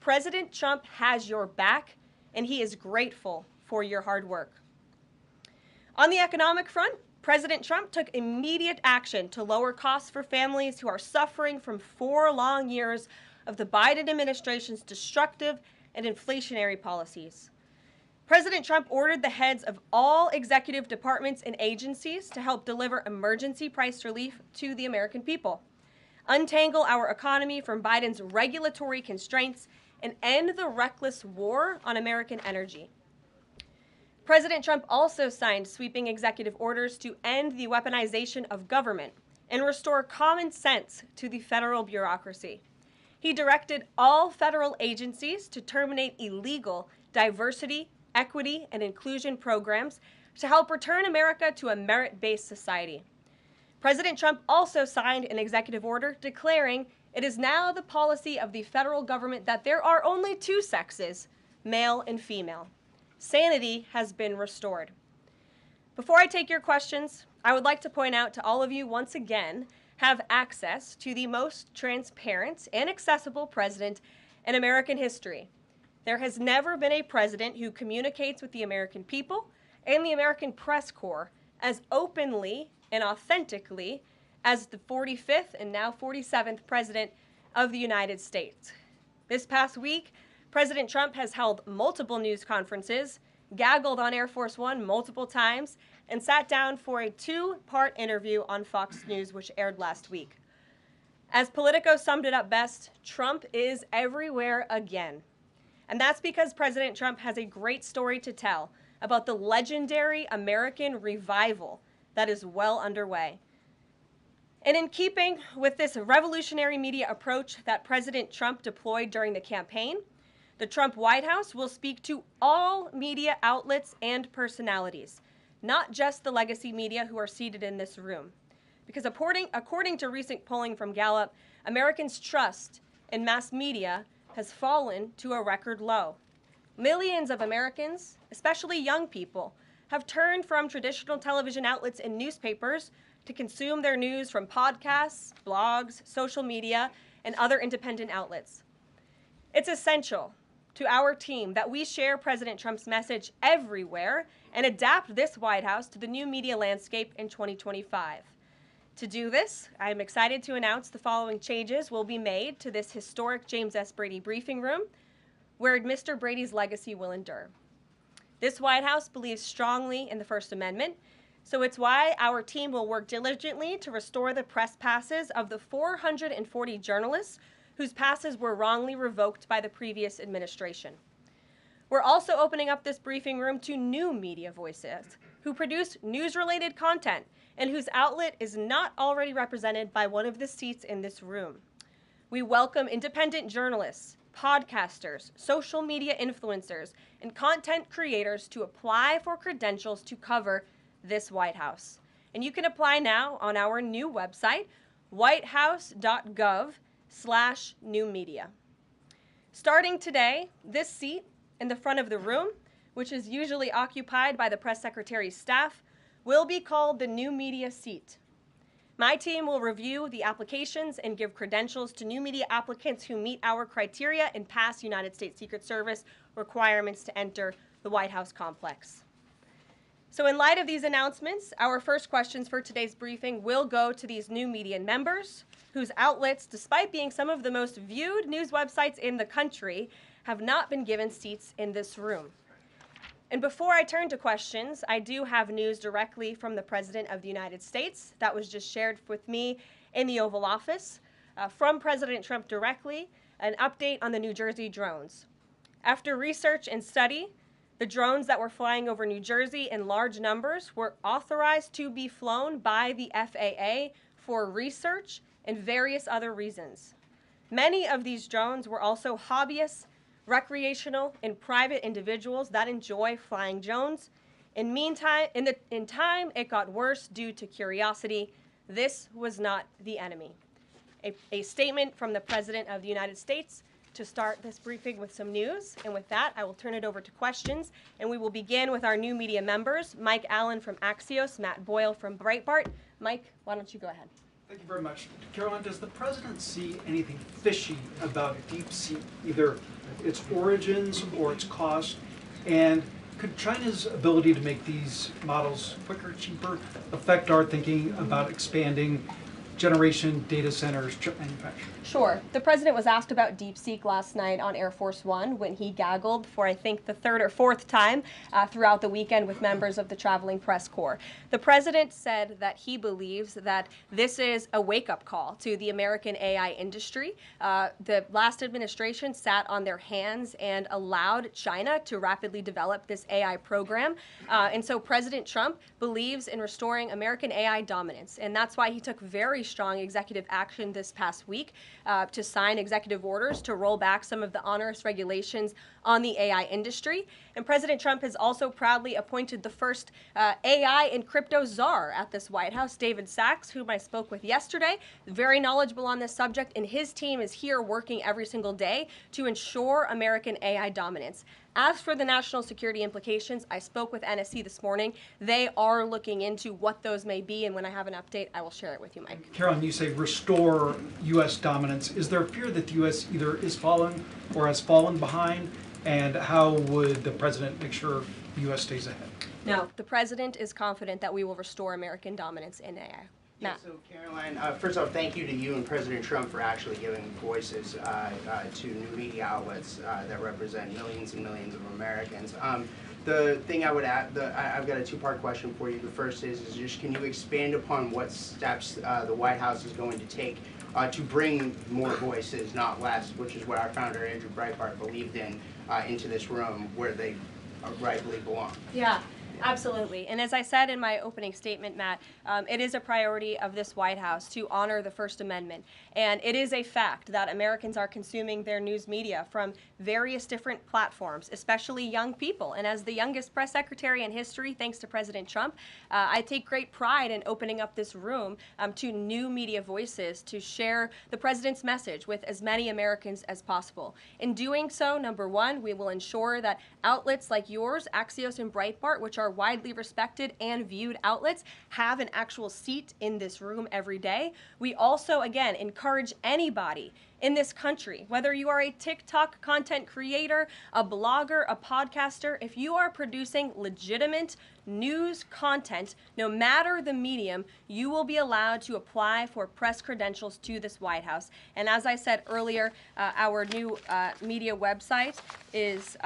President Trump has your back, and he is grateful for your hard work. On the economic front, President Trump took immediate action to lower costs for families who are suffering from 4 long years of the Biden administration's destructive and inflationary policies. President Trump ordered the heads of all executive departments and agencies to help deliver emergency price relief to the American people, untangle our economy from Biden's regulatory constraints, and end the reckless war on American energy. President Trump also signed sweeping executive orders to end the weaponization of government and restore common sense to the federal bureaucracy. He directed all federal agencies to terminate illegal diversity, equity, and inclusion programs to help return America to a merit-based society. President Trump also signed an executive order declaring it is now the policy of the federal government that there are only 2 sexes, male and female. Sanity has been restored. Before I take your questions, I would like to point out to all of you once again have access to the most transparent and accessible president in American history. There has never been a president who communicates with the American people and the American press corps as openly and authentically as the 45th and now 47th president of the United States. This past week, President Trump has held multiple news conferences, gaggled on Air Force One multiple times, and sat down for a 2-part interview on Fox News, which aired last week. As Politico summed it up best, Trump is everywhere again. And that's because President Trump has a great story to tell about the legendary American revival that is well underway. And in keeping with this revolutionary media approach that President Trump deployed during the campaign, the Trump White House will speak to all media outlets and personalities, not just the legacy media who are seated in this room. Because according to recent polling from Gallup, Americans' trust in mass media has fallen to a record low. Millions of Americans, especially young people, have turned from traditional television outlets and newspapers to consume their news from podcasts, blogs, social media, and other independent outlets. It's essential to our team that we share President Trump's message everywhere and adapt this White House to the new media landscape in 2025. To do this, I am excited to announce the following changes will be made to this historic James S. Brady briefing room, where Mr. Brady's legacy will endure. This White House believes strongly in the First Amendment, so it's why our team will work diligently to restore the press passes of the 440 journalists whose passes were wrongly revoked by the previous administration. We're also opening up this briefing room to new media voices who produce news-related content and whose outlet is not already represented by one of the seats in this room. We welcome independent journalists, podcasters, social media influencers, and content creators to apply for credentials to cover this White House. And you can apply now on our new website, whitehouse.gov/newmedia. Starting today, this seat in the front of the room, which is usually occupied by the press secretary's staff, will be called the new media seat. My team will review the applications and give credentials to new media applicants who meet our criteria and pass United States Secret Service requirements to enter the White House complex. So in light of these announcements, our first questions for today's briefing will go to these new media members whose outlets, despite being some of the most viewed news websites in the country, have not been given seats in this room. And before I turn to questions, I do have news directly from the President of the United States that was just shared with me in the Oval Office from President Trump directly, an update on the New Jersey drones. After research and study, the drones that were flying over New Jersey in large numbers were authorized to be flown by the FAA for research and various other reasons. Many of these drones were also hobbyists, recreational, and private individuals that enjoy flying drones. In time, it got worse due to curiosity. This was not the enemy. A statement from the President of the United States to start this briefing with some news. And with that, I will turn it over to questions. And we will begin with our new media members, Mike Allen from Axios, Matt Boyle from Breitbart. Mike, why don't you go ahead? Thank you very much. Karoline, does the President see anything fishy about deep sea, either its origins or its cost? And could China's ability to make these models quicker, cheaper, affect our thinking about expanding generation data centers, chip manufacturing? Sure. The president was asked about DeepSeek last night on Air Force One when he gaggled for, I think, the third or fourth time throughout the weekend with members of the traveling press corps. The president said that he believes that this is a wake-up call to the American AI industry. The last administration sat on their hands and allowed China to rapidly develop this AI program. And so President Trump believes in restoring American AI dominance. And that's why he took very strong executive action this past week to sign executive orders to roll back some of the onerous regulations on the AI industry. And President Trump has also proudly appointed the first AI and crypto czar at this White House, David Sachs, whom I spoke with yesterday, very knowledgeable on this subject, and his team is here working every single day to ensure American AI dominance. As for the national security implications, I spoke with NSC this morning. They are looking into what those may be, and when I have an update, I will share it with you, Mike. Karoline, you say restore U.S. dominance. Is there a fear that the U.S. either is falling or has fallen behind? And how would the president make sure the U.S. stays ahead? No, the president is confident that we will restore American dominance in AI. Yeah, so Karoline, first off, thank you to you and President Trump for actually giving voices to new media outlets that represent millions and millions of Americans. The thing I would add, I've got a two-part question for you. The first is just can you expand upon what steps the White House is going to take to bring more voices, not less, which is what our founder Andrew Breitbart believed in, into this room where they rightfully belong. Yeah. Absolutely. And as I said in my opening statement, Matt, it is a priority of this White House to honor the First Amendment. And it is a fact that Americans are consuming their news media from various different platforms, especially young people. And as the youngest press secretary in history, thanks to President Trump, I take great pride in opening up this room to new media voices to share the president's message with as many Americans as possible. In doing so, number one, we will ensure that outlets like yours, Axios and Breitbart, which are widely respected and viewed outlets, have an actual seat in this room every day. We also, again, encourage anybody in this country, whether you are a TikTok content creator, a blogger, a podcaster, if you are producing legitimate news content, no matter the medium, you will be allowed to apply for press credentials to this White House. And as I said earlier, our new media website is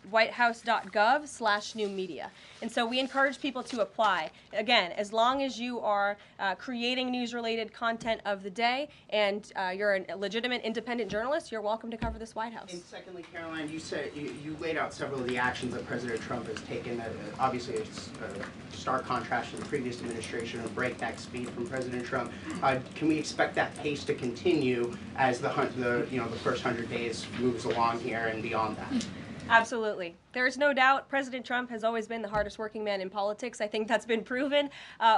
whitehouse.gov/new media. And so we encourage people to apply. Again, as long as you are creating news-related content of the day and you're a legitimate independent journalist, you're welcome to cover this White House. And secondly, Karoline, you said you laid out several of the actions that President Trump has taken. Obviously, it's a stark contrast to the previous administration, a breakneck speed from President Trump. Can we expect that pace to continue as the first 100 days moves along here and beyond that? Absolutely. There's no doubt President Trump has always been the hardest working man in politics. I think that's been proven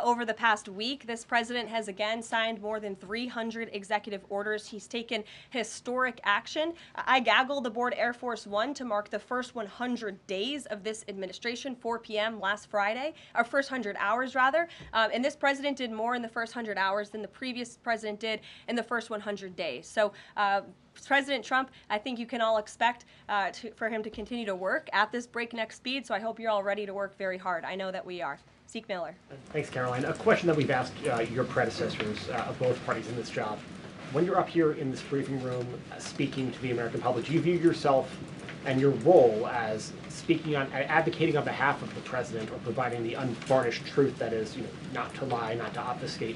over the past week. This president has again signed more than 300 executive orders. He's taken historic action. I gaggled aboard Air Force One to mark the first 100 days of this administration, 4 p.m. last Friday, or first 100 hours rather. And this president did more in the first 100 hours than the previous president did in the first 100 days. So President Trump, I think you can all expect for him to continue to work at this breakneck speed, so I hope you're all ready to work very hard. I know that we are. Zeke Miller. Thanks, Karoline. A question that we've asked your predecessors of both parties in this job. When you're up here in this briefing room speaking to the American public, do you view yourself and your role as speaking on, advocating on behalf of the president or providing the unvarnished truth that is, not to lie, not to obfuscate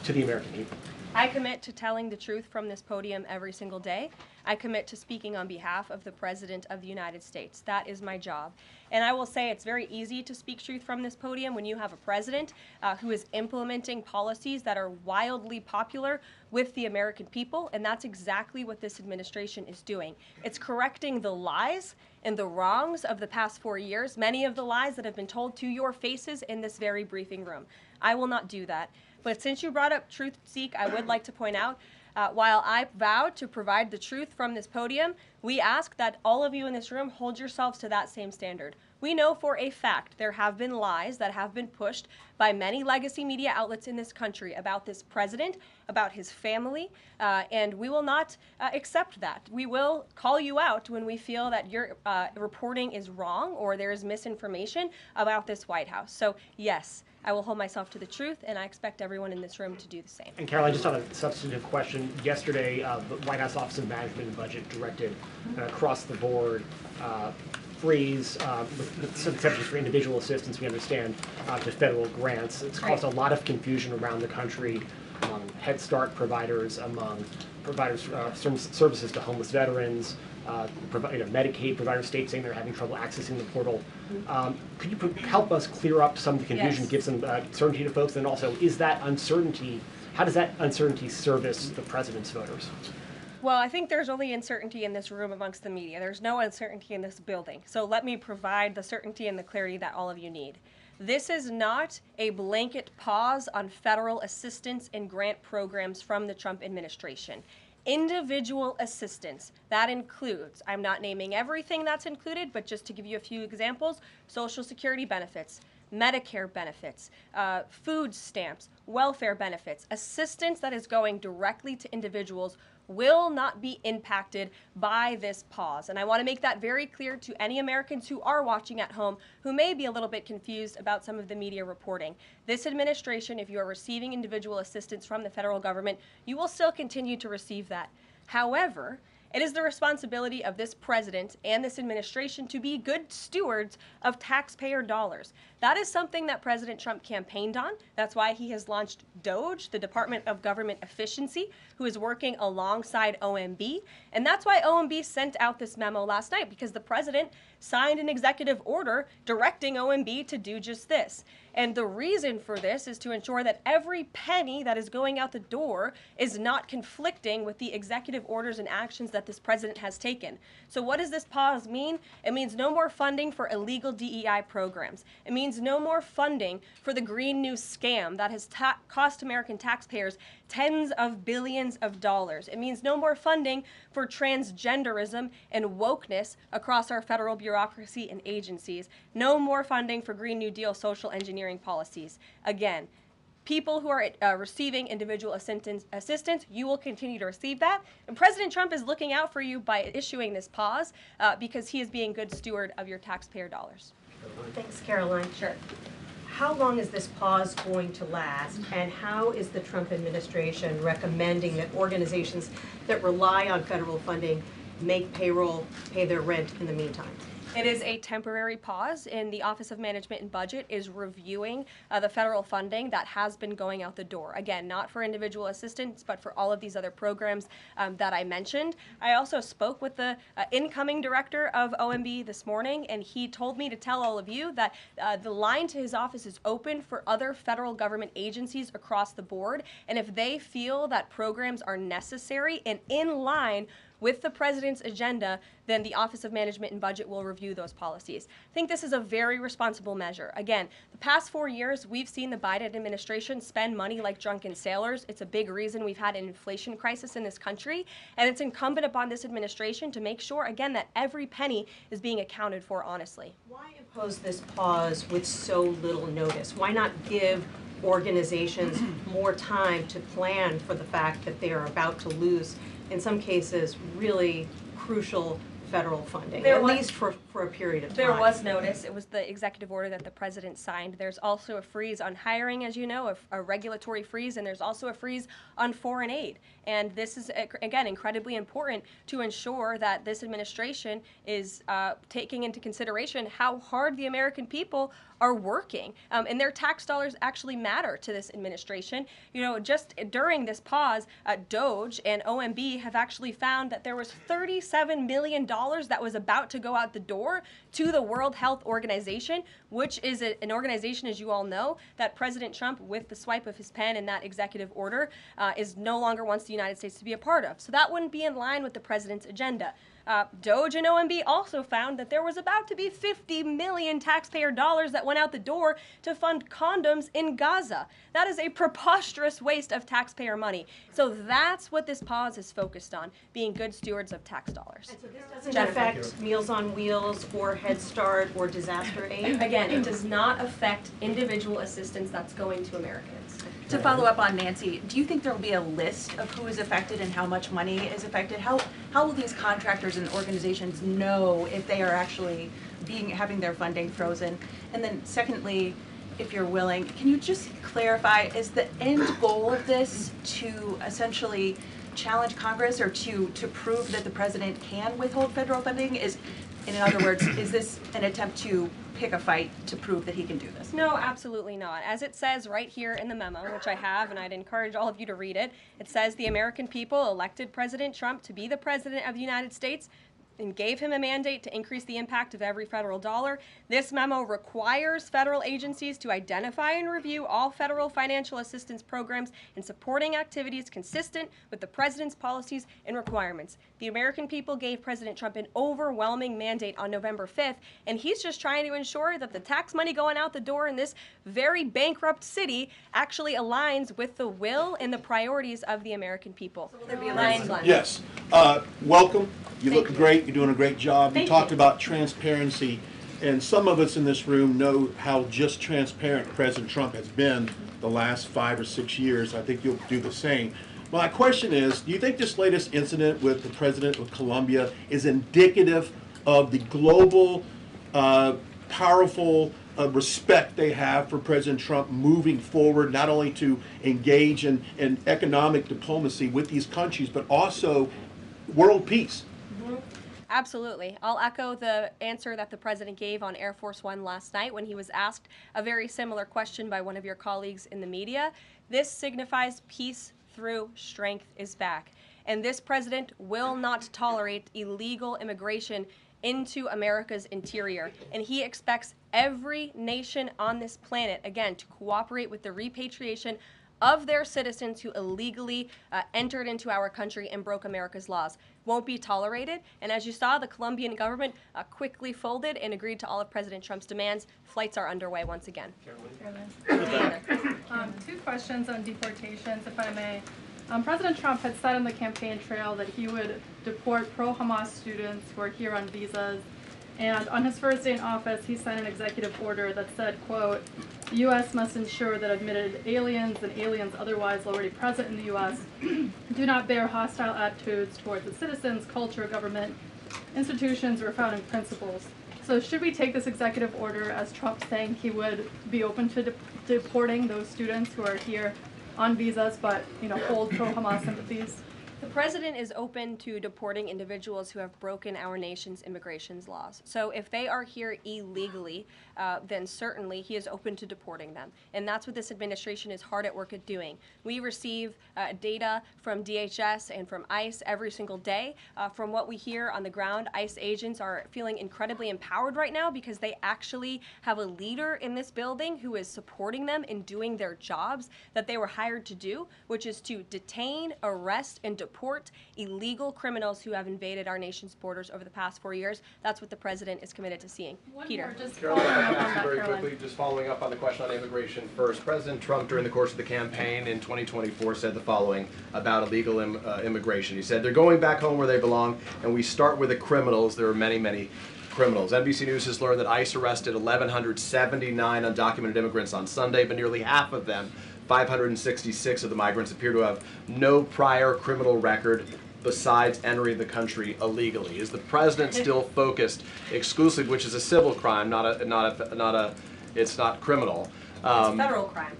to the American people? I commit to telling the truth from this podium every single day. I commit to speaking on behalf of the President of the United States. That is my job. And I will say it's very easy to speak truth from this podium when you have a president who is implementing policies that are wildly popular with the American people, and that's exactly what this administration is doing. It's correcting the lies and the wrongs of the past 4 years, many of the lies that have been told to your faces in this very briefing room. I will not do that. But since you brought up truth, Zeke, I would like to point out While I vowed to provide the truth from this podium, we ask that all of you in this room hold yourselves to that same standard. We know for a fact there have been lies that have been pushed by many legacy media outlets in this country about this president, about his family, and we will not accept that. We will call you out when we feel that your reporting is wrong or there is misinformation about this White House. So yes, I will hold myself to the truth, and I expect everyone in this room to do the same. And Karoline, just on a substantive question, yesterday the White House Office of Management and Budget directed across the board freeze, with some exceptions for individual assistance, we understand, to federal grants. It's caused a lot of confusion around the country among Head Start providers, among providers services to homeless veterans, Medicaid providers, states saying they're having trouble accessing the portal. Could you help us clear up some of the confusion, give some certainty to folks, and also, is that uncertainty, how does that uncertainty service the president's voters? Well, I think there's only uncertainty in this room amongst the media. There's no uncertainty in this building. So let me provide the certainty and the clarity that all of you need. This is not a blanket pause on federal assistance and grant programs from the Trump administration. Individual assistance, that includes, I'm not naming everything that's included, but just to give you a few examples, Social Security benefits, Medicare benefits, food stamps, welfare benefits, assistance that is going directly to individuals will not be impacted by this pause. And I want to make that very clear to any Americans who are watching at home who may be a little bit confused about some of the media reporting. This administration, if you are receiving individual assistance from the federal government, you will still continue to receive that. However, it is the responsibility of this president and this administration to be good stewards of taxpayer dollars. That is something that President Trump campaigned on. That's why he has launched DOGE, the Department of Government Efficiency, who is working alongside OMB. And that's why OMB sent out this memo last night, because the president signed an executive order directing OMB to do just this. And the reason for this is to ensure that every penny that is going out the door is not conflicting with the executive orders and actions that this president has taken. So what does this pause mean? It means no more funding for illegal DEI programs. It means no more funding for the Green New scam that has cost American taxpayers tens of billions of dollars. It means no more funding for transgenderism and wokeness across our federal bureaucracy and agencies. No more funding for Green New Deal social engineering policies. Again, people who are receiving individual assistance, you will continue to receive that. And President Trump is looking out for you by issuing this pause because he is being good steward of your taxpayer dollars. Thanks, Karoline. Sure. How long is this pause going to last, and how is the Trump administration recommending that organizations that rely on federal funding make payroll, pay their rent in the meantime? It is a temporary pause, and the Office of Management and Budget is reviewing the federal funding that has been going out the door. Again, not for individual assistance, but for all of these other programs that I mentioned. I also spoke with the incoming director of OMB this morning, and he told me to tell all of you that the line to his office is open for other federal government agencies across the board, and if they feel that programs are necessary and in line with the president's agenda, then the Office of Management and Budget will review those policies. I think this is a very responsible measure. Again, the past 4 years, we've seen the Biden administration spend money like drunken sailors. It's a big reason we've had an inflation crisis in this country, and it's incumbent upon this administration to make sure, again, that every penny is being accounted for honestly. Why impose this pause with so little notice? Why not give organizations more time to plan for the fact that they are about to lose, in some cases, really crucial federal funding, at least for a period of time? There was notice. It was the executive order that the president signed. There's also a freeze on hiring, as you know, a regulatory freeze, and there's also a freeze on foreign aid. And this is, again, incredibly important to ensure that this administration is taking into consideration how hard the American people are working. And their tax dollars actually matter to this administration. You know, just during this pause, DOGE and OMB have actually found that there was $37 million that was about to go out the door to the World Health Organization, which is an organization, as you all know, that President Trump, with the swipe of his pen in that executive order, is no longer wants the United States to be a part of. So that wouldn't be in line with the president's agenda. DOJ and OMB also found that there was about to be 50 million taxpayer dollars that went out the door to fund condoms in Gaza. That is a preposterous waste of taxpayer money. So that's what this pause is focused on, being good stewards of tax dollars. And so this doesn't affect Meals on Wheels or Head Start or disaster aid? Again, it does not affect individual assistance that's going to Americans. To follow up on Nancy, do you think there will be a list of who is affected and how much money is affected? How will these contractors and organizations know if they are actually having their funding frozen? And then secondly, if you're willing, can you just clarify, is the end goal of this to essentially challenge Congress or to prove that the president can withhold federal funding? In other words, is this an attempt to pick a fight to prove that he can do this? No, absolutely not. As it says right here in the memo, which I have, and I'd encourage all of you to read it, it says the American people elected President Trump to be the President of the United States and gave him a mandate to increase the impact of every federal dollar. This memo requires federal agencies to identify and review all federal financial assistance programs and supporting activities consistent with the president's policies and requirements. The American people gave President Trump an overwhelming mandate on November 5th, and he's just trying to ensure that the tax money going out the door in this very bankrupt city actually aligns with the will and the priorities of the American people. So will there be a line? Yes. Welcome. You look great. You're doing a great job. You talked about transparency, and some of us in this room know how just transparent President Trump has been the last 5 or 6 years. I think you'll do the same. My question is, do you think this latest incident with the president of Colombia is indicative of the global, powerful respect they have for President Trump moving forward, not only to engage in economic diplomacy with these countries, but also world peace? Absolutely. I'll echo the answer that the president gave on Air Force One last night when he was asked a very similar question by one of your colleagues in the media. This signifies peace through strength is back. And this president will not tolerate illegal immigration into America's interior. And he expects every nation on this planet, again, to cooperate with the repatriation of their citizens who illegally entered into our country and broke America's laws. Won't be tolerated. And as you saw, the Colombian government quickly folded and agreed to all of President Trump's demands. Flights are underway once again. Two questions on deportations, if I may. President Trump had said on the campaign trail that he would deport pro-Hamas students who are here on visas. And on his first day in office, he signed an executive order that said, quote, the U.S. must ensure that admitted aliens and aliens otherwise already present in the U.S. do not bear hostile attitudes towards its citizens, culture, government, institutions, or founding principles. So should we take this executive order as Trump saying he would be open to deporting those students who are here on visas but, hold pro-Hamas sympathies? The president is open to deporting individuals who have broken our nation's immigration laws. So if they are here illegally, then certainly he is open to deporting them. And that's what this administration is hard at work at doing. We receive data from DHS and from ICE every single day. From what we hear on the ground, ICE agents are feeling incredibly empowered right now because they actually have a leader in this building who is supporting them in doing their jobs that they were hired to do, which is to detain, arrest, and deport illegal criminals who have invaded our nation's borders over the past 4 years. That's what the president is committed to seeing. Peter. Just following up on the question on immigration first. President Trump, during the course of the campaign in 2024, said the following about illegal immigration. He said, they're going back home where they belong, and we start with the criminals. There are many, many criminals. NBC News has learned that ICE arrested 1,179 undocumented immigrants on Sunday, but nearly half of them, 566 of the migrants, appear to have no prior criminal record besides entering the country illegally. Is the president still focused exclusively, which is a civil crime, it's not criminal? It's a federal crime.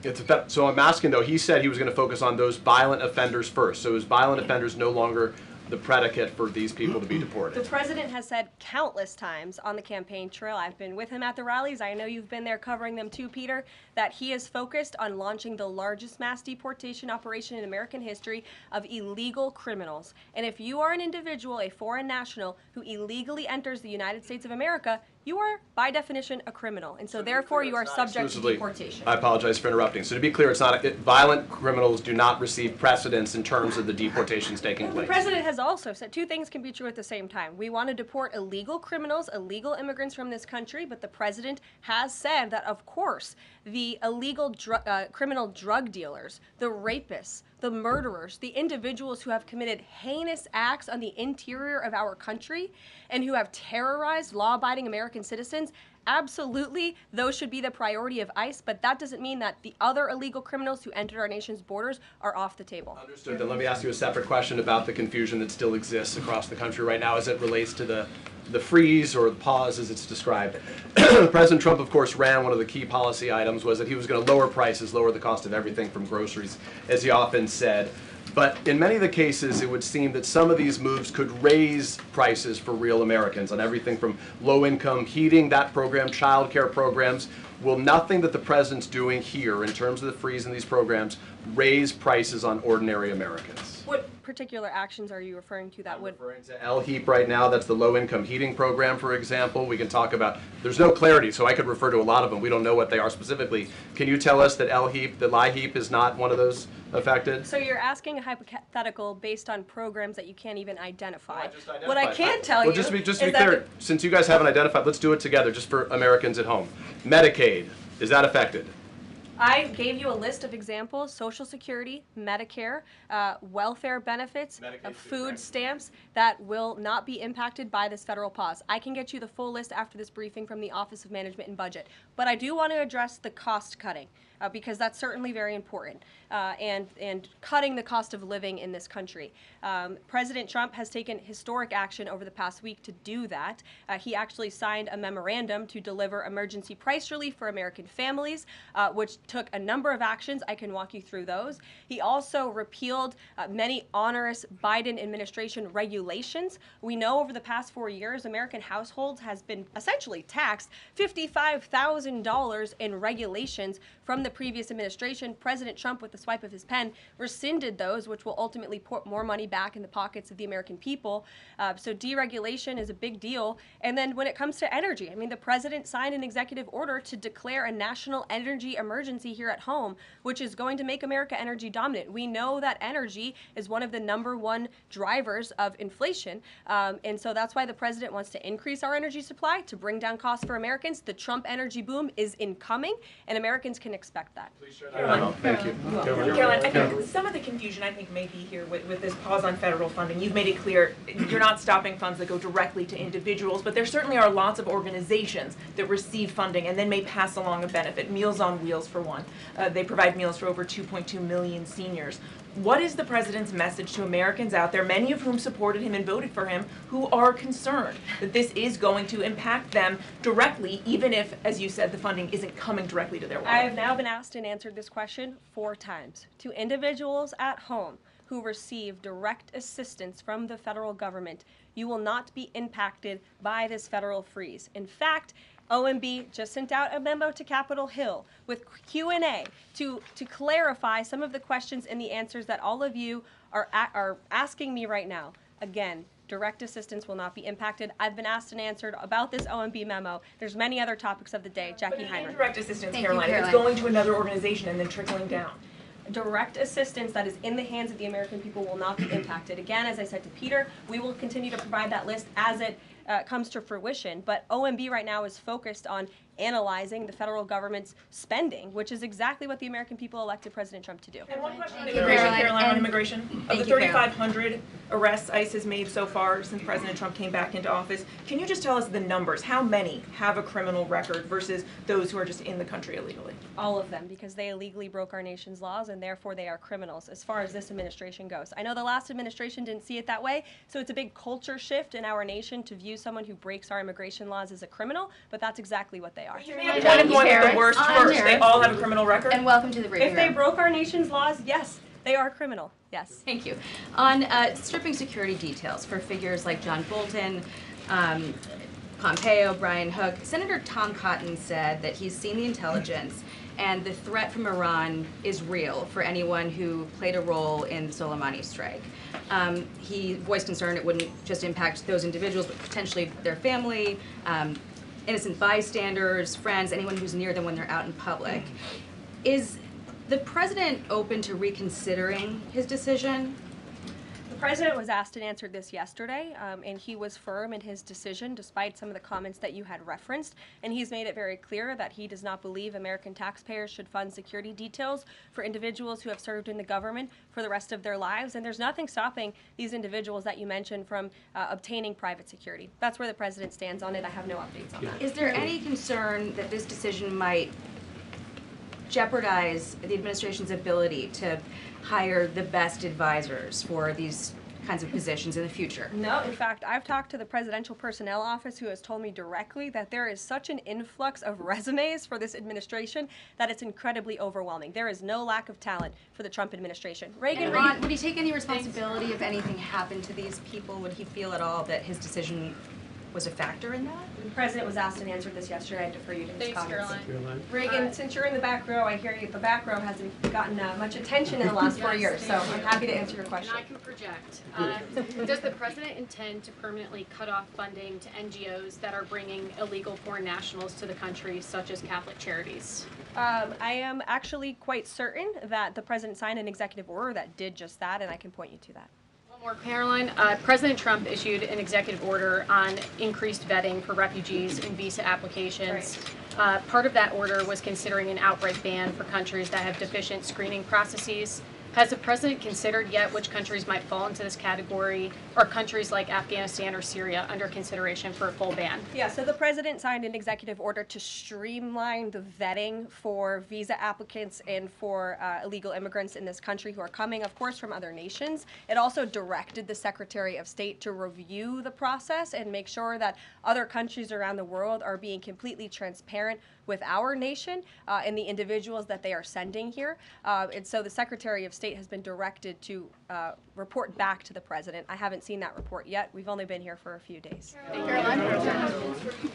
So I'm asking though. He said he was going to focus on those violent offenders first. So is violent offenders no longer the predicate for these people to be deported? The president has said countless times on the campaign trail, I've been with him at the rallies, I know you've been there covering them too, Peter, that he is focused on launching the largest mass deportation operation in American history of illegal criminals. And if you are an individual, a foreign national, who illegally enters the United States of America, you are by definition a criminal, and so therefore you are subject to deportation. I apologize for interrupting. So to be clear, it's not violent criminals do not receive precedence in terms of the deportations taking place. The president has also said two things can be true at the same time. We want to deport illegal criminals, illegal immigrants from this country, but the president has said that, of course, the illegal criminal drug dealers, the rapists, the murderers, the individuals who have committed heinous acts on the interior of our country and who have terrorized law-abiding American citizens, absolutely, those should be the priority of ICE, but that doesn't mean that the other illegal criminals who entered our nation's borders are off the table. Understood. Then let me ask you a separate question about the confusion that still exists across the country right now as it relates to the freeze or the pause as it's described. President Trump, of course, ran one of the key policy items was that he was going to lower prices, lower the cost of everything from groceries, as he often said. But in many of the cases, it would seem that some of these moves could raise prices for real Americans on everything from low-income heating, that program, child care programs. Will nothing that the president's doing here in terms of the freeze in these programs raise prices on ordinary Americans? What particular actions are you referring to that would? I'm referring to LHEAP right now. That's the low-income heating program, for example. We can talk about, there's no clarity, so I could refer to a lot of them. We don't know what they are specifically. Can you tell us that LHEAP is not one of those affected? So you're asking a hypothetical based on programs that you can't even identify. Well, What I can tell you just to be is clear, since you guys haven't identified, let's do it together just for Americans at home. Medicaid, is that affected? I gave you a list of examples: Social Security, Medicare, welfare benefits, food stamps that will not be impacted by this federal pause. I can get you the full list after this briefing from the Office of Management and Budget. But I do want to address the cost cutting because that's certainly very important and cutting the cost of living in this country. President Trump has taken historic action over the past week to do that. He actually signed a memorandum to deliver emergency price relief for American families, which took a number of actions. I can walk you through those. He also repealed many onerous Biden administration regulations. We know over the past 4 years, American households has been essentially taxed $55,000 in regulations from the previous administration. President Trump, with the swipe of his pen, rescinded those, which will ultimately put more money back in the pockets of the American people. So deregulation is a big deal. And then when it comes to energy, I mean, the president signed an executive order to declare a national energy emergency here at home, which is going to make America energy dominant. We know that energy is one of the #1 drivers of inflation. And so that's why the president wants to increase our energy supply to bring down costs for Americans. The Trump energy boom is incoming, and Americans can expect that. Caroline. Thank you. Caroline, I think some of the confusion may be here with this pause on federal funding. You've made it clear you're not stopping funds that go directly to individuals, but there certainly are lots of organizations that receive funding and then may pass along a benefit. Meals on Wheels, for one. They provide meals for over 2.2 million seniors. What is the president's message to Americans out there, many of whom supported him and voted for him, who are concerned that this is going to impact them directly, even if, as you said, the funding isn't coming directly to their wallet? I have now been asked and answered this question 4 times. To individuals at home who receive direct assistance from the federal government, you will not be impacted by this federal freeze. In fact, OMB just sent out a memo to Capitol Hill with Q&A to clarify some of the questions and the answers that all of you are asking me right now. Again, direct assistance will not be impacted. I've been asked and answered about this OMB memo. There's many other topics of the day. Jackie Heinrich. Direct assistance, Caroline, if it's going to another organization and then trickling down. Direct assistance that is in the hands of the American people will not be impacted. Again, as I said to Peter, we will continue to provide that list as it comes to fruition. But OMB right now is focused on analyzing the federal government's spending, which is exactly what the American people elected President Trump to do. And one question on immigration, Caroline, on immigration. Of the 3,500 arrests ICE has made so far since President Trump came back into office, can you just tell us the numbers? How many have a criminal record versus those who are just in the country illegally? All of them, because they illegally broke our nation's laws, and therefore they are criminals as far as this administration goes. I know the last administration didn't see it that way, so it's a big culture shift in our nation to view someone who breaks our immigration laws as a criminal, but that's exactly what they are. You made a point of going with the worst first. They all have a criminal record? And welcome to the briefing If they broke our nation's laws, yes, they are criminal. Yes. Thank you. On stripping security details for figures like John Bolton, Pompeo, Brian Hook, Senator Tom Cotton said that he's seen the intelligence and the threat from Iran is real for anyone who played a role in the Soleimani strike. He voiced concern it wouldn't just impact those individuals, but potentially their family, innocent bystanders, friends, anyone who's near them when they're out in public. Is the president open to reconsidering his decision? The president was asked and answered this yesterday, and he was firm in his decision despite some of the comments that you had referenced, and he's made it very clear that he does not believe American taxpayers should fund security details for individuals who have served in the government for the rest of their lives, and there's nothing stopping these individuals that you mentioned from obtaining private security. That's where the president stands on it. I have no updates on that. Is there any concern that this decision might jeopardize the administration's ability to hire the best advisors for these kinds of positions in the future? No, in fact, I've talked to the Presidential Personnel Office, who has told me directly that there is such an influx of resumes for this administration that it's incredibly overwhelming. There is no lack of talent for the Trump administration. And Ron, would he take any responsibility if anything happened to these people? Would he feel at all that his decision was a factor in that? The president was asked and answered this yesterday. I defer you to his comments. Caroline. Reagan, since you're in the back row, I hear you, the back row hasn't gotten much attention in the last 4 years, so I'm happy to answer your question. And I can project. Does the president intend to permanently cut off funding to NGOs that are bringing illegal foreign nationals to the country, such as Catholic charities? I am actually quite certain that the president signed an executive order that did just that, and I can point you to that. More, Caroline. President Trump issued an executive order on increased vetting for refugees in visa applications. Right. Part of that order was considering an outright ban for countries that have deficient screening processes. Has the president considered yet which countries might fall into this category? Are countries like Afghanistan or Syria under consideration for a full ban? Yeah, so the president signed an executive order to streamline the vetting for visa applicants and for illegal immigrants in this country who are coming, of course, from other nations. It also directed the Secretary of State to review the process and make sure that other countries around the world are being completely transparent with our nation and the individuals that they are sending here. And so the Secretary of State has been directed to report back to the president. I haven't seen that report yet. We've only been here for a few days.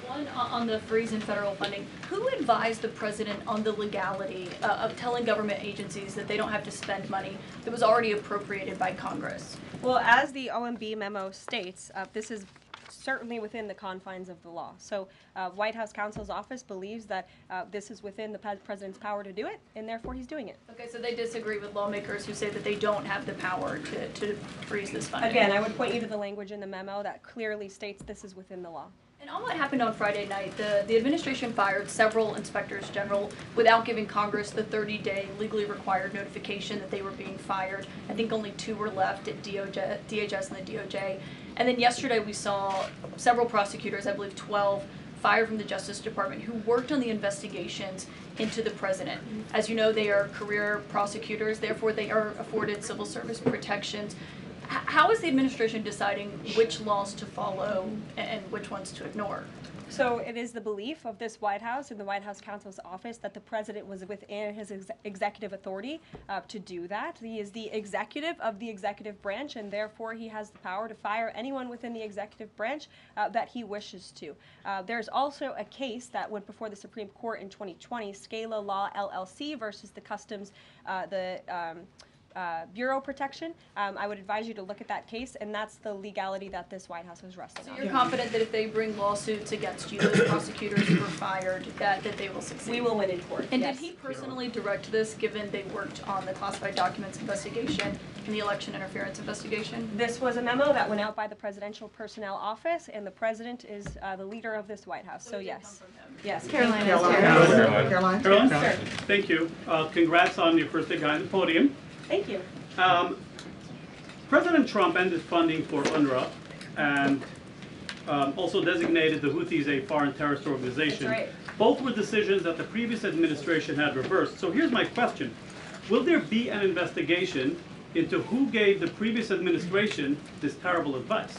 One on the freeze in federal funding. Who advised the president on the legality of telling government agencies that they don't have to spend money that was already appropriated by Congress? Well, as the OMB memo states, this is certainly within the confines of the law. So White House counsel's office believes that this is within the president's power to do it, and therefore he's doing it. Okay, so they disagree with lawmakers who say that they don't have the power to freeze this funding. Again, I would point you to the language in the memo that clearly states this is within the law. And on what happened on Friday night, the administration fired several inspectors general without giving Congress the 30-day legally required notification that they were being fired. I think only 2 were left at DHS and the DOJ. And then yesterday we saw several prosecutors, I believe 12, fired from the Justice Department who worked on the investigations into the president. As you know, they are career prosecutors, therefore they are afforded civil service protections. How is the administration deciding which laws to follow and which ones to ignore? So it is the belief of this White House and the White House counsel's office that the president was within his executive authority to do that. He is the executive of the executive branch, and therefore he has the power to fire anyone within the executive branch that he wishes to. There's also a case that went before the Supreme Court in 2020, Scala Law LLC versus the Customs, Bureau Protection. I would advise you to look at that case, and that's the legality that this White House was resting on. So you're confident that if they bring lawsuits against you, those prosecutors who were fired, that they will succeed? We will win in court. And yes. Did he personally direct this, given they worked on the classified documents investigation and the election interference investigation? This was a memo that went out by the Presidential Personnel Office, and the president is the leader of this White House. So yes. Yes. Caroline. Caroline? Sure. Thank you. Congrats on your first day on the podium. Thank you. President Trump ended funding for UNRWA and also designated the Houthis a foreign terrorist organization. That's right. Both were decisions that the previous administration had reversed. So here's my question. Will there be an investigation into who gave the previous administration this terrible advice?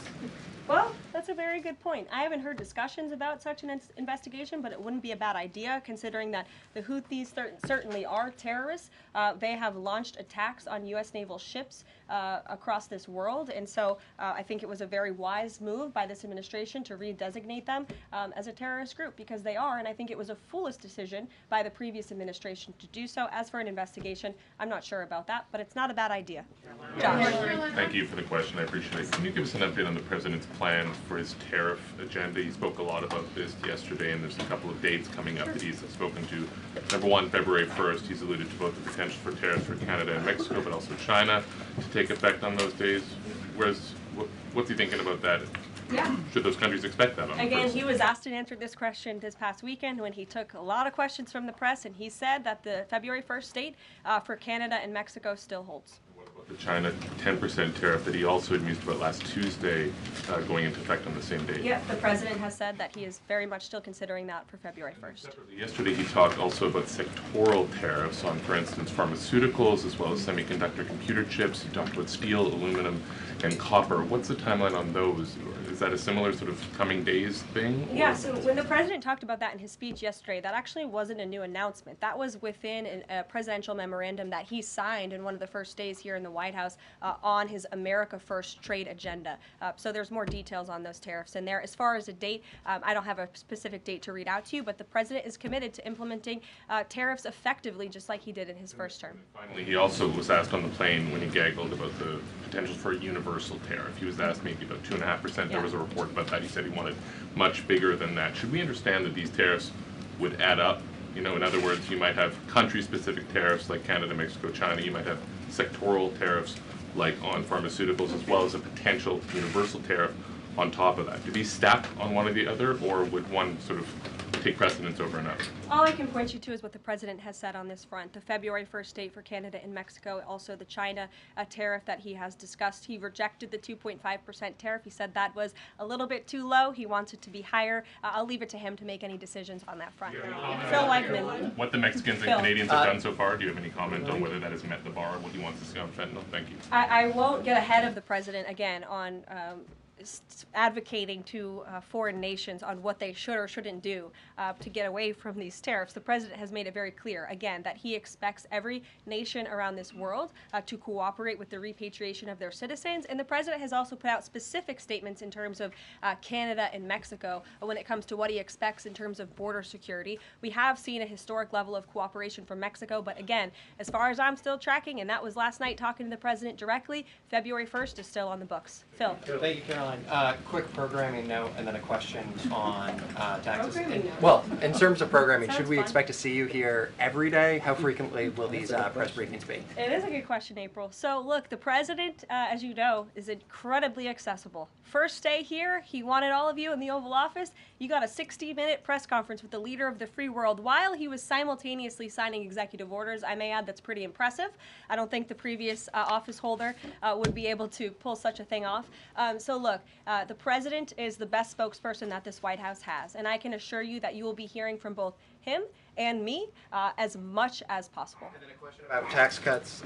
Well, that's a very good point. I haven't heard discussions about such an investigation, but it wouldn't be a bad idea considering that the Houthis certainly are terrorists. They have launched attacks on U.S. naval ships across this world, and so I think it was a very wise move by this administration to redesignate them as a terrorist group, because they are, and I think it was a foolish decision by the previous administration to do so. As for an investigation, I'm not sure about that, but it's not a bad idea. Josh. Thank you for the question. I appreciate it. Can you give us an update on the president's plan for his tariff agenda. He spoke a lot about this yesterday, and there's a couple of dates coming up that he's spoken to. Number one, February 1st, he's alluded to both the potential for tariffs for Canada and Mexico, but also China to take effect on those days. What's he thinking about that? Yeah. Should those countries expect that on the Again, first? he was asked and answered this question this past weekend when he took a lot of questions from the press, and he said that the February 1st date for Canada and Mexico still holds. What about the China 10% tariff that he also had mused about last Tuesday going into effect on the same date? Yeah, the president has said that he is very much still considering that for February 1st. Yesterday he talked also about sectoral tariffs on, for instance, pharmaceuticals as well as semiconductor computer chips. He talked about steel, aluminum, and copper. What's the timeline on those? Is that a similar sort of coming days thing? Yeah, so when the president talked about that in his speech yesterday, that actually wasn't a new announcement. That was within a presidential memorandum that he signed in one of the first days here in the White House on his America First trade agenda. So there's more details on those tariffs in there. As far as a date, I don't have a specific date to read out to you, but the president is committed to implementing tariffs effectively, just like he did in his first term. Finally, he also was asked on the plane when he gaggled about the potential for a universal tariff. He was asked maybe about 2.5%. There was a report about that. He said he wanted much bigger than that. Should we understand that these tariffs would add up? You know, in other words, you might have country-specific tariffs like Canada, Mexico, China. You might have sectoral tariffs like on pharmaceuticals, as well as a potential universal tariff on top of that. Do these stack on one or the other, or would one sort of take precedence over another? All I can point you to is what the president has said on this front. The February 1st date for Canada and Mexico, also the China tariff that he has discussed. He rejected the 2.5% tariff. He said that was a little bit too low. He wants it to be higher. I'll leave it to him to make any decisions on that front. Phil Weichman. What the Mexicans and Canadians have done so far, do you have any comment on whether that has met the bar, what he wants to see on fentanyl? Thank you. I won't get ahead of the president again on advocating to foreign nations on what they should or shouldn't do to get away from these tariffs. The president has made it very clear, again, that he expects every nation around this world to cooperate with the repatriation of their citizens. And the president has also put out specific statements in terms of Canada and Mexico when it comes to what he expects in terms of border security. We have seen a historic level of cooperation from Mexico, but again, as far as I'm still tracking, and that was last night talking to the president directly, February 1st is still on the books. Phil. Thank you, Caroline. Quick programming note and then a question on taxes. Well, in terms of programming, should we expect to see you here every day? How frequently will these press briefings be? It is a good question, April. So look, the president, as you know, is incredibly accessible. First day here, he wanted all of you in the Oval Office. You got a 60-minute press conference with the leader of the free world while he was simultaneously signing executive orders. I may add that's pretty impressive. I don't think the previous office holder would be able to pull such a thing off. So look, the president is the best spokesperson that this White House has, and I can assure you that you will be hearing from both him and me as much as possible. And then a question about tax cuts.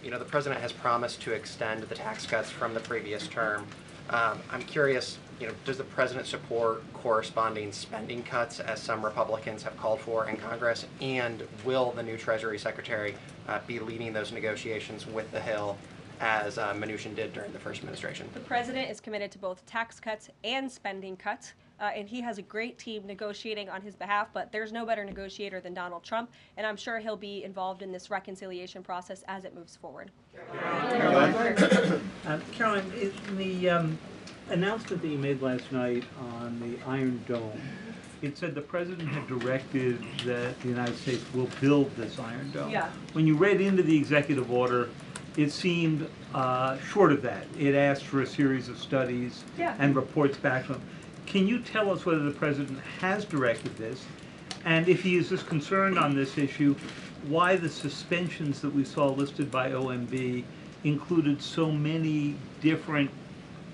You know, the president has promised to extend the tax cuts from the previous term. I'm curious, you know, does the president support corresponding spending cuts as some Republicans have called for in Congress? And will the new Treasury Secretary be leading those negotiations with the Hill as Mnuchin did during the first administration? The president is committed to both tax cuts and spending cuts, and he has a great team negotiating on his behalf, but there's no better negotiator than Donald Trump, and I'm sure he'll be involved in this reconciliation process as it moves forward. Caroline, in the announcement that you made last night on the Iron Dome, it said the president had directed that the United States will build this Iron Dome. Yeah. When you read into the executive order, it seemed short of that. It asked for a series of studies and reports back to him. Can you tell us whether the president has directed this? And if he is as concerned on this issue, why the suspensions that we saw listed by OMB included so many different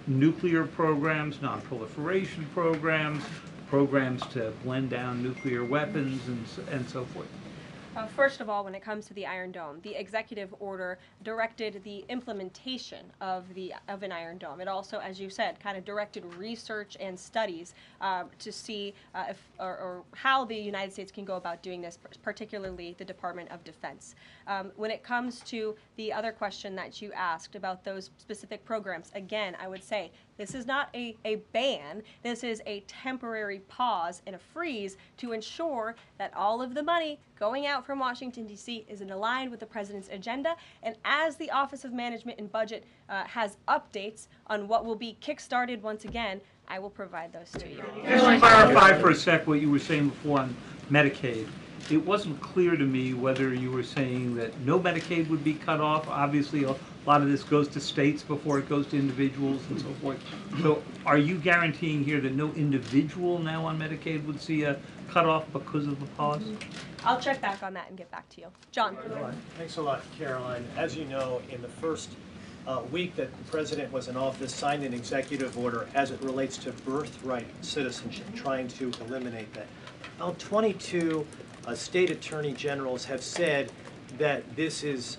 nuclear programs, non-proliferation programs, programs to blend down nuclear weapons, and so forth? First of all, when it comes to the Iron Dome, the executive order directed the implementation of an Iron Dome. It also, as you said, kind of directed research and studies to see if or how the United States can go about doing this, particularly the Department of Defense. When it comes to the other question that you asked about those specific programs, again, I would say this is not a ban. This is a temporary pause and a freeze to ensure that all of the money going out from Washington, D.C. is aligned with the president's agenda. And as the Office of Management and Budget has updates on what will be kickstarted once again, I will provide those to you. Just to clarify for a sec what you were saying before on Medicaid. It wasn't clear to me whether you were saying that no Medicaid would be cut off. Obviously, a lot of this goes to states before it goes to individuals and so forth. So are you guaranteeing here that no individual now on Medicaid would see a cutoff because of the pause? I'll check back on that and get back to you. John. Thanks a lot, Caroline. As you know, in the first week that the president was in office, signed an executive order as it relates to birthright citizenship, trying to eliminate that. Now, 22 state attorney generals have said that this is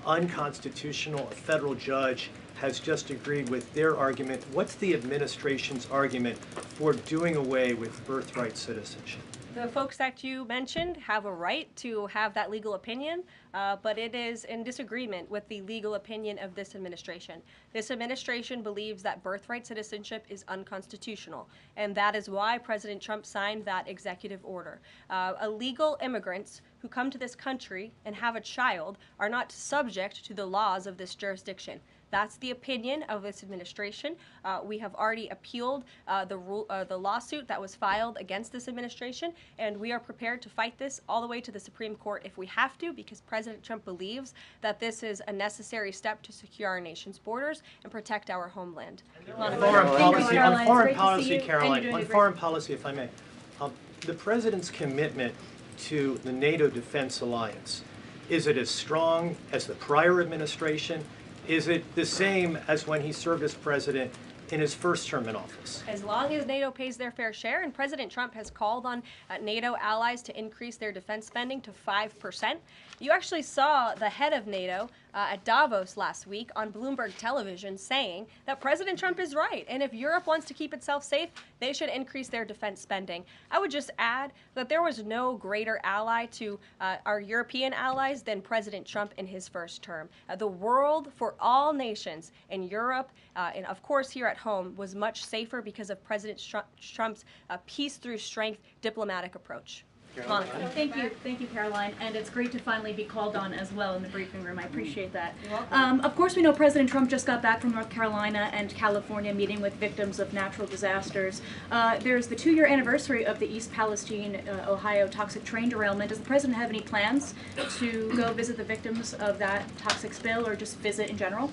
unconstitutional. A federal judge has just agreed with their argument. What's the administration's argument for doing away with birthright citizenship? The folks that you mentioned have a right to have that legal opinion, but it is in disagreement with the legal opinion of this administration. This administration believes that birthright citizenship is unconstitutional, and that is why President Trump signed that executive order. Illegal immigrants who come to this country and have a child are not subject to the laws of this jurisdiction. That's the opinion of this administration. We have already appealed the lawsuit that was filed against this administration, and we are prepared to fight this all the way to the Supreme Court if we have to, because President Trump believes that this is a necessary step to secure our nation's borders and protect our homeland. On foreign policy, Caroline, on foreign policy, if I may, the president's commitment to the NATO Defense Alliance, is it as strong as the prior administration? Is it the same as when he served as president in his first term in office? As long as NATO pays their fair share, and President Trump has called on NATO allies to increase their defense spending to 5%. You actually saw the head of NATO at Davos last week on Bloomberg television saying that President Trump is right, and if Europe wants to keep itself safe, they should increase their defense spending. I would just add that there was no greater ally to our European allies than President Trump in his first term. The world for all nations in Europe, and of course here at home, was much safer because of President Trump's peace through strength diplomatic approach. Monica. Thank you, Caroline, and it's great to finally be called on as well in the briefing room. I appreciate that. You're welcome. Of course, we know President Trump just got back from North Carolina and California meeting with victims of natural disasters. There's the 2-year anniversary of the East Palestine, Ohio toxic train derailment. Does the president have any plans to go visit the victims of that toxic spill or just visit in general?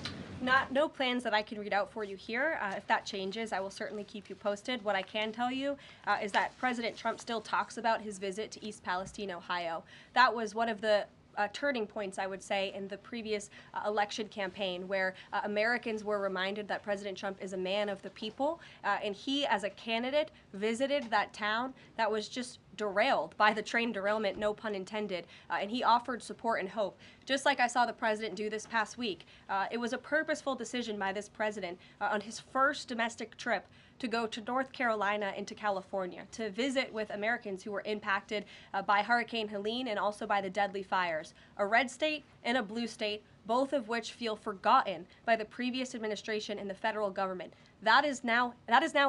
No plans that I can read out for you here. If that changes, I will certainly keep you posted. What I can tell you is that President Trump still talks about his visit to East Palestine, Ohio. That was one of the turning points, I would say, in the previous election campaign, where Americans were reminded that President Trump is a man of the people, and he, as a candidate, visited that town that was just derailed by the train derailment, no pun intended, and he offered support and hope. Just like I saw the president do this past week, it was a purposeful decision by this president on his first domestic trip to go to North Carolina and to California to visit with Americans who were impacted by Hurricane Helene and also by the deadly fires. A red state and a blue state, both of which feel forgotten by the previous administration and the federal government. That is now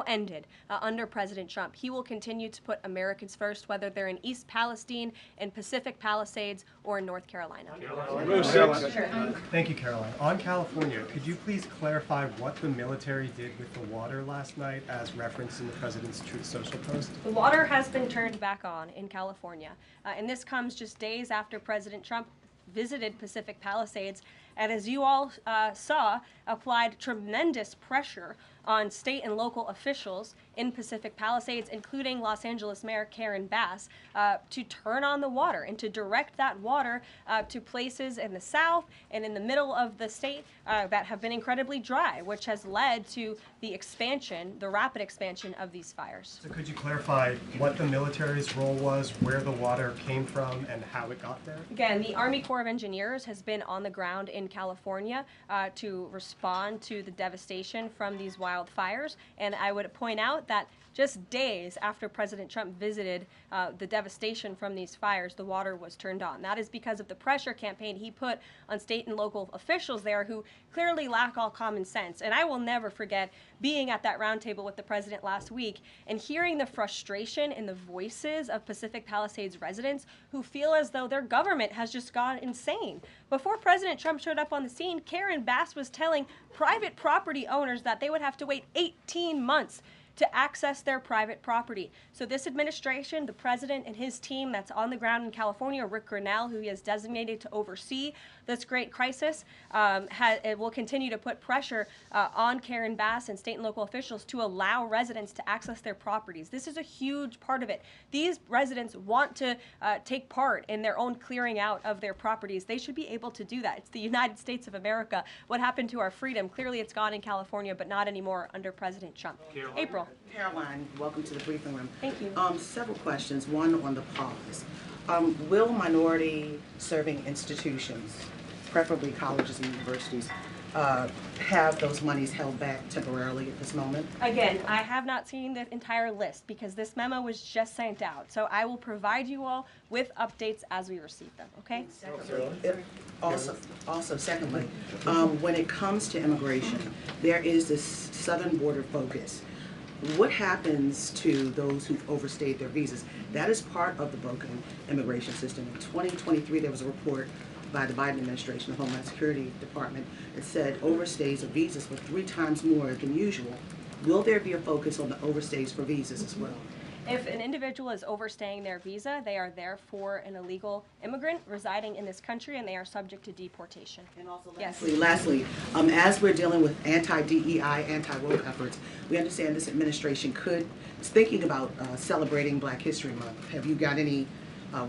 ended under President Trump. He will continue to put Americans first, whether they're in East Palestine, in Pacific Palisades, or in North Carolina. Thank you, Caroline. On California, could you please clarify what the military did with the water last night as referenced in the president's Truth Social post? The water has been turned back on in California, and this comes just days after President Trump visited Pacific Palisades, and as you all saw, applied tremendous pressure on state and local officials in Pacific Palisades, including Los Angeles Mayor Karen Bass, to turn on the water and to direct that water to places in the south and in the middle of the state that have been incredibly dry, which has led to the expansion, the rapid expansion of these fires. So could you clarify what the military's role was, where the water came from, and how it got there? Again, the Army Corps of Engineers has been on the ground in California to respond to the devastation from these wildfires, and I would point out that just days after President Trump visited the devastation from these fires, the water was turned on. That is because of the pressure campaign he put on state and local officials there who clearly lack all common sense. And I will never forget being at that roundtable with the president last week and hearing the frustration in the voices of Pacific Palisades residents who feel as though their government has just gone insane. Before President Trump showed up on the scene, Karen Bass was telling private property owners that they would have to wait 18 months to access their private property. So this administration, the president and his team that's on the ground in California, Rick Grinnell, who he has designated to oversee this great crisis, it will continue to put pressure on Karen Bass and state and local officials to allow residents to access their properties. This is a huge part of it. These residents want to take part in their own clearing out of their properties. They should be able to do that. It's the United States of America. What happened to our freedom? Clearly it's gone in California, but not anymore under President Trump. April. Caroline, welcome to the briefing room. Thank you. Several questions. One on the pause. Will minority-serving institutions, preferably colleges and universities, have those monies held back temporarily at this moment? Again, I have not seen the entire list because this memo was just sent out. So I will provide you all with updates as we receive them, okay? Secondly, when it comes to immigration, there is this southern border focus. What happens to those who've overstayed their visas? That is part of the broken immigration system. In 2023, there was a report by the Biden administration, the Homeland Security Department, that said overstays of visas were 3 times more than usual. Will there be a focus on the overstays for visas as well? If an individual is overstaying their visa, they are therefore an illegal immigrant residing in this country and they are subject to deportation. And also yes. Lastly, as we're dealing with anti-DEI, anti-woke efforts, we understand this administration is thinking about celebrating Black History Month. Have you got any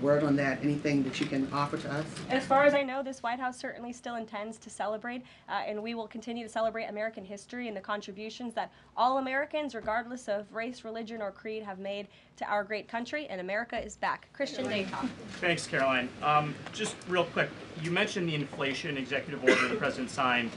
word on that? Anything that you can offer to us? As far as I know, this White House certainly still intends to celebrate, and we will continue to celebrate American history and the contributions that all Americans, regardless of race, religion, or creed, have made to our great country, and America is back. Christian Daytop. Thanks, Caroline. Just real quick, you mentioned the inflation executive order the president signed,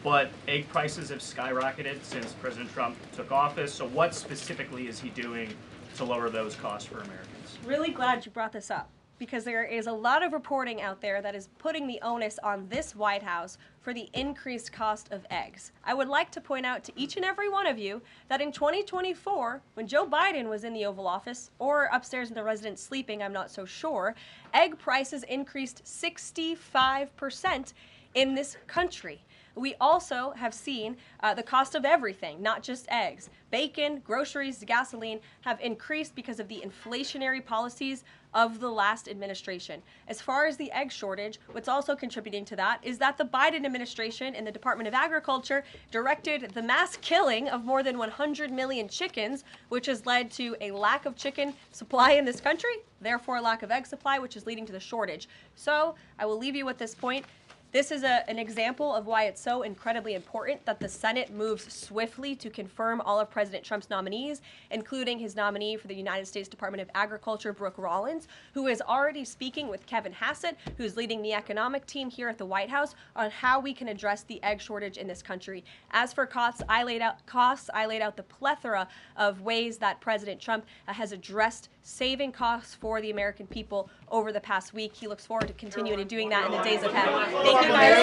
but egg prices have skyrocketed since President Trump took office, so what specifically is he doing to lower those costs for Americans? Really glad you brought this up because there is a lot of reporting out there that is putting the onus on this White House for the increased cost of eggs. I would like to point out to each and every one of you that in 2024, when Joe Biden was in the Oval Office or upstairs in the residence sleeping, I'm not so sure, egg prices increased 65% in this country. We also have seen the cost of everything, not just eggs. Bacon, groceries, gasoline have increased because of the inflationary policies of the last administration. As far as the egg shortage, what's also contributing to that is that the Biden administration and the Department of Agriculture directed the mass killing of more than 100 million chickens, which has led to a lack of chicken supply in this country, therefore a lack of egg supply, which is leading to the shortage. So I will leave you with this point. This is an example of why it's so incredibly important that the Senate moves swiftly to confirm all of President Trump's nominees, including his nominee for the United States Department of Agriculture, Brooke Rollins, who is already speaking with Kevin Hassett, who's leading the economic team here at the White House, on how we can address the egg shortage in this country. As for costs, I laid out the plethora of ways that President Trump has addressed saving costs for the American people over the past week. He looks forward to continuing to doing that in the days ahead. Thank you guys.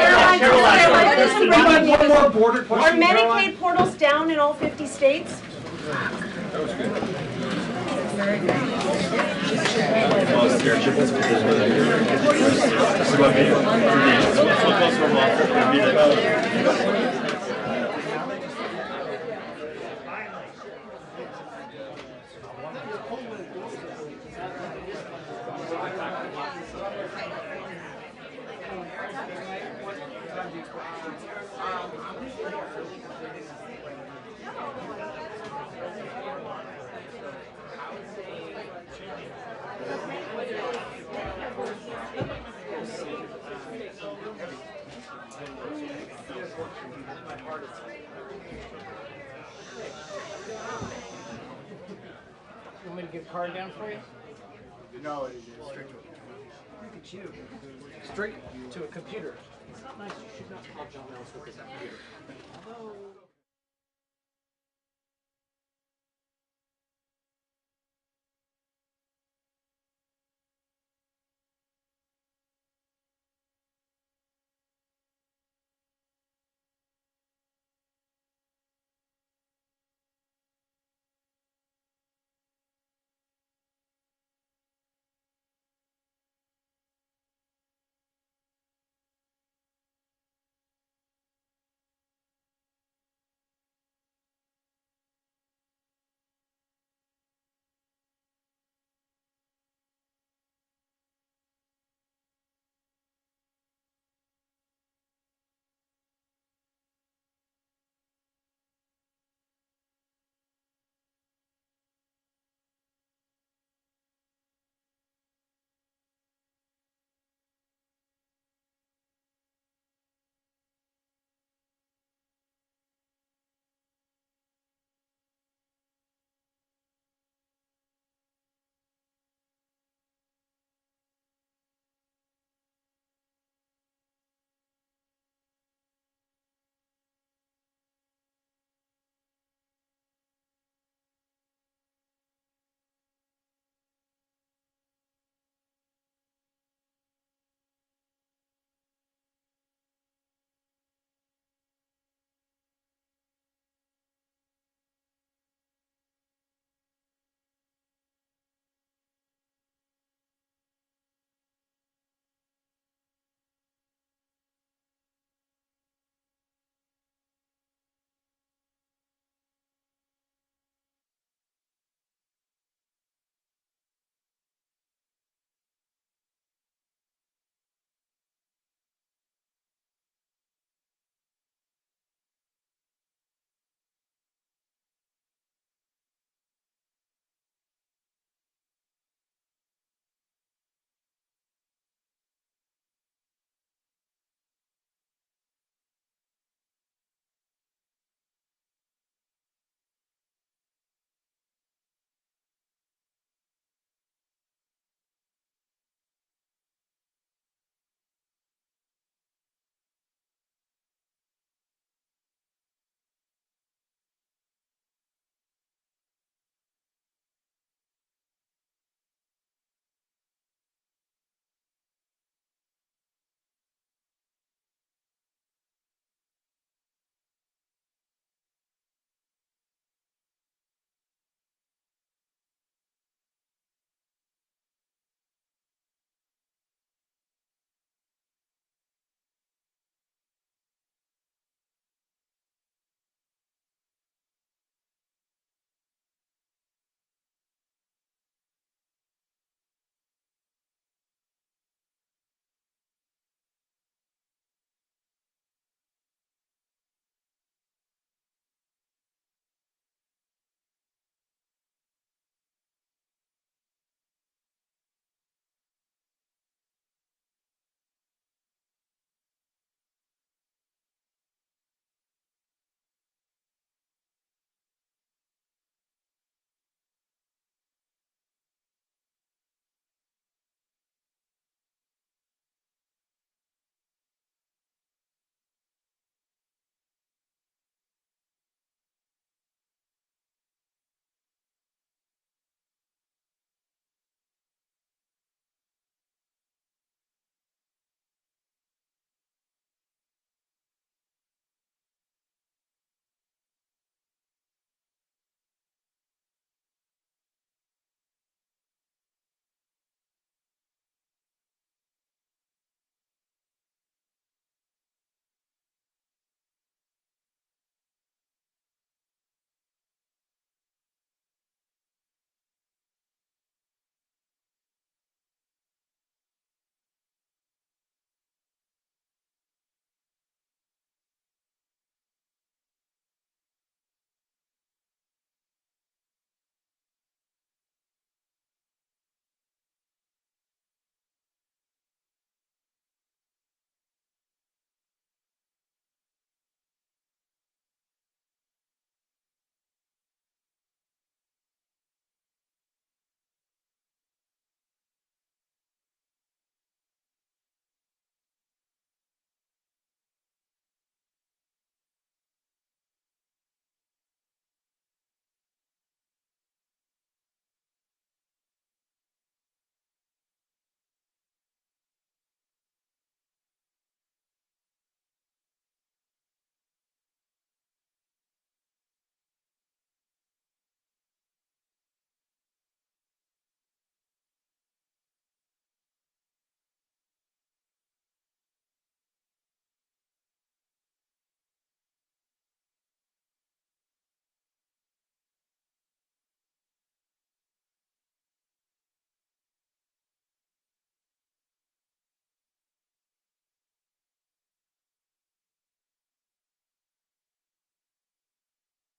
Are Medicaid portals down in all 50 states? That was good. You want me to get a card down for you? No, it is straight to a computer. Look at you. Straight to a computer. It's not nice. You should not call John Ellis with his computer. Although.